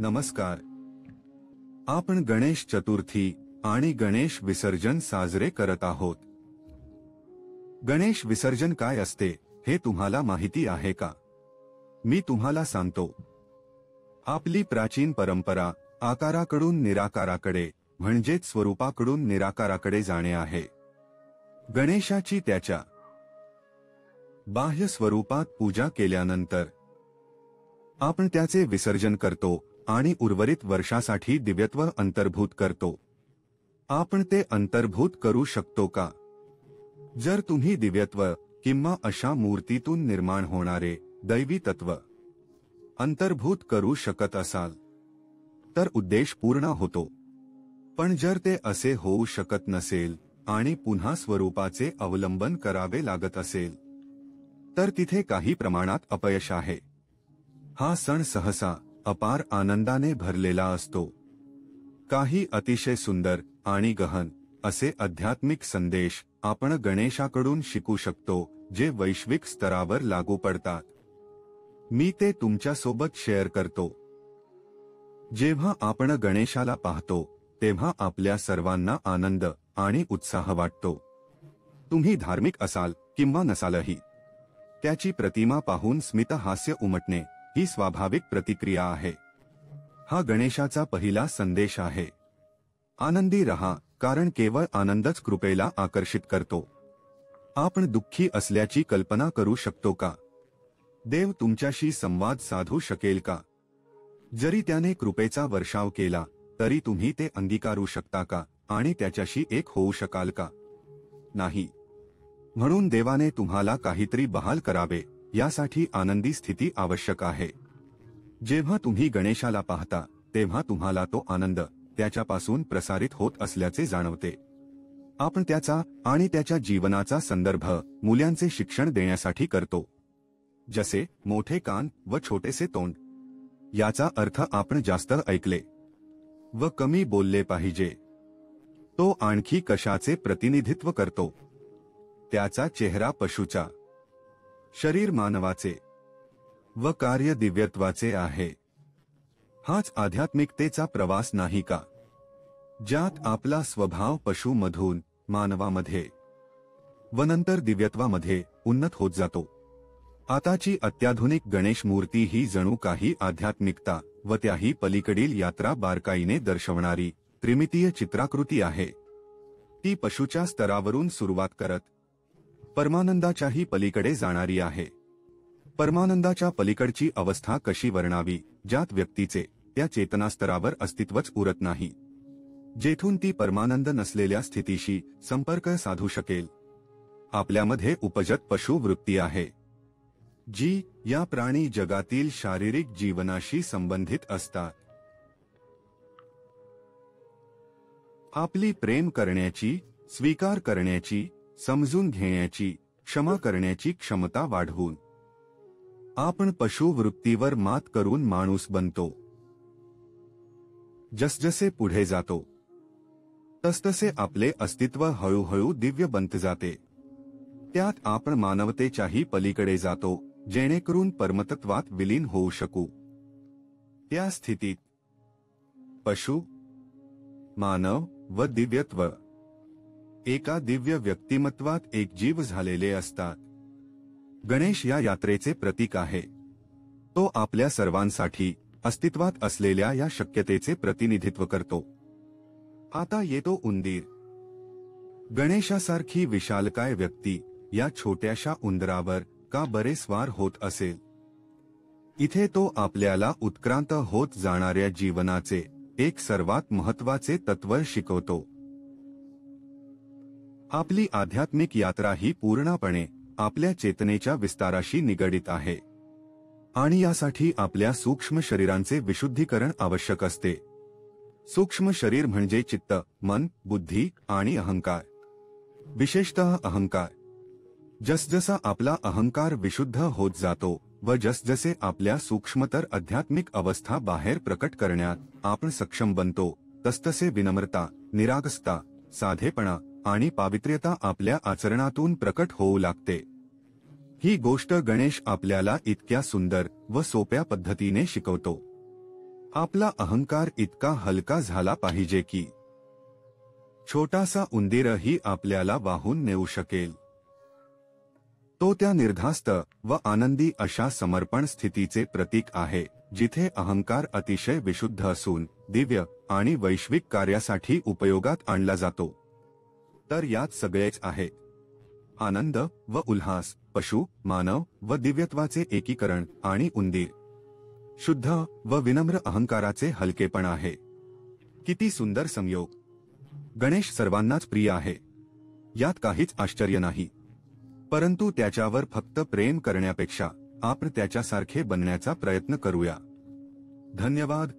नमस्कार. आपण गणेश चतुर्थी आणि गणेश विसर्जन साजरे करत आहोत. गणेश विसर्जन काय असते हे तुम्हाला माहिती आहे का? मी तुम्हाला सांगतो. आपली प्राचीन परंपरा आकाराकडून निराकाराकडे म्हणजेच स्वरूपाकडून निराकाराकडे जाणे आहे. गणेशाची त्याच्या बाह्य स्वरूपात पूजा केल्यानंतर आपण त्याचे विसर्जन करतो आणि उर्वरित वर्षासाठी दिव्यत्व अंतर्भूत करतो. आपण ते अंतर्भूत करू शकतो का? जर तुम्ही दिव्यत्व किंवा अशा मूर्तीतून निर्माण होणारे दैवी तत्व अंतर्भूत करू शकत असाल तर उद्देश पूर्ण होतो. पण जर ते असे होऊ शकत नसेल आणि पुन्हा स्वरूपाचे अवलंबन करावे लागत असेल तर तिथे काही प्रमाणात अपयश आहे. हा सण सहसा अपार आनंदाने भरलेला असतो. काही अतिशय सुंदर आणि गहन असे आध्यात्मिक संदेश आपण गणेशाकडून शिकू शकतो जे वैश्विक स्तरावर लागू पडतात. मी ते तुमच्यासोबत शेअर करतो. जेव्हा आपण गणेशाला पाहतो तेव्हा आपल्या सर्वांना आनंद आणि उत्साह वाटतो. तुम्ही धार्मिक असाल किंवा नसालही त्याची प्रतिमा पाहून स्मितहास्य उमटणे ही स्वाभाविक प्रतिक्रिया आहे. हा गणेशाचा पहिला संदेश आहे. आनंदी रहा, कारण केवळ आनंदच कृपेला आकर्षित करतो. आपण दुःखी असल्याची कल्पना करू शकतो का? देव तुमच्याशी संवाद साधू शकेल का? जरी त्याने कृपेचा वर्षाव केला तरी तुम्ही ते अंगीकारू शकता का आणि त्याच्याशी एक होऊ शकाल का? नाही. म्हणून देवाने तुम्हाला काहीतरी बहाल करावे यासाठी आनंदी स्थिती आवश्यक आहे. जेव्हा तुम्ही गणेशाला पाहता तेव्हा तुम्हाला तो आनंद त्याच्यापासून प्रसारित होत असल्याचे जाणवते. आपण त्याचा आणि त्याच्या जीवनाचा संदर्भ मूल्यांचे शिक्षण देण्यासाठी करतो, जसे मोठे कान व छोटेसे तोंड. याचा अर्थ आपण जास्त ऐकले व कमी बोलले पाहिजे. तो आणखी कशाचे प्रतिनिधित्व करतो? त्याचा चेहरा पशुचा, शरीर मानवाचे व कार्य दिव्यत्वाचे आहे. हाच आध्यात्मिकतेचा प्रवास नाही का, ज्यात आपला स्वभाव पशुमधून मानवामध्ये व नंतर दिव्यत्वामध्ये उन्नत होत जातो. आताची अत्याधुनिक गणेश मूर्ती ही जणू काही आध्यात्मिकता व त्याही पलीकडील यात्रा बारकाईने दर्शवणारी त्रिमितीय चित्राकृती आहे. ती पशुच्या स्तरावरून सुरुवात करत परमानंदाच्याही पलीकडे जाणारी आहे. परमानंदाच्या पलीकडची अवस्था कशी वर्णावी, ज्यात व्यक्तीचे त्या चेतनास्तरावर अस्तित्वच उरत नाही, जेथून ती परमानंद नसलेल्या स्थितीशी संपर्क साधू शकेल. आपल्यामध्ये उपजत पशु वृत्ती आहे, जी या प्राणी जगातील शारीरिक जीवनाशी संबंधित असतात. आपली प्रेम करण्याची, स्वीकार करण्याची, समजून घेण्याची, क्षमा करण्याची क्षमता वाढवून आपण पशुवृत्तीवर मात करून माणूस बनतो. जसजसे पुढे जातो तसतसे आपले अस्तित्व हळूहळू दिव्य बनत जाते. त्यात आपण मानवतेच्याही पलीकडे जातो, जेणेकरून परमतत्वात विलीन होऊ शकू. त्या स्थितीत पशु, मानव व दिव्यत्व एका दिव्य व्यक्तिमत्वात एक जीव झालेले असतात. गणेश या यात्रेचे प्रतीक आहे. तो आपल्या सर्वांसाठी अस्तित्वात असलेल्या या शक्यतेचे प्रतिनिधित्व करतो. आता येतो उंदीर. गणेशासारखी विशालकाय व्यक्ती या छोट्याशा उंदरावर का बरे स्वार होत असेल? इथे तो आपल्याला उत्क्रांत होत जाणाऱ्या जीवनाचे एक सर्वात महत्त्वाचे तत्व शिकवतो. आपली आध्यात्मिक यात्रा ही पूर्णपणे आपल्या चेतनेच्या विस्ताराशी निगडित आहे आणि यासाठी आपल्या सूक्ष्म शरीरांचे विशुद्धीकरण आवश्यक असते. सूक्ष्म शरीर म्हणजे चित्त, मन, बुद्धी आणि अहंकार. विशेषतः अहंकार. जसजसा आपला अहंकार विशुद्ध होत जातो व जसजसे आपल्या सूक्ष्मतर आध्यात्मिक अवस्था बाहेर प्रकट करण्यात आपण सक्षम बनतो, तसतसे विनम्रता, निरागसता, साधेपणा आणि पावित्र्यता आपल्या आचरणातून प्रकट होऊ लागते. ही गोष्ट गणेश आपल्याला इतक्या सुंदर व सोप्या पद्धतीने शिकवतो. आपला अहंकार इतका हलका झाला पाहिजे की छोटासा उंदीरही आपल्याला वाहून नेऊ शकेल. तो त्या निर्धास्त व आनंदी अशा समर्पण स्थितीचे प्रतीक आहे जिथे अहंकार अतिशय विशुद्ध असून दिव्य आणि वैश्विक कार्यासाठी उपयोगात आणला जातो. तर यात सगळेच आहे, आनंद व उल्हास, पशु, मानव व दिव्यत्वाचे एकीकरण आणि उंदीर शुद्ध व विनम्र अहंकाराचे हलकेपण आहे. किती सुंदर संयोग. गणेश सर्वांनाच प्रिय आहे, यात काहीच आश्चर्य नाही. परंतु त्याच्यावर फक्त प्रेम करण्यापेक्षा आपण त्याच्यासारखे बनण्याचा प्रयत्न करूया. धन्यवाद.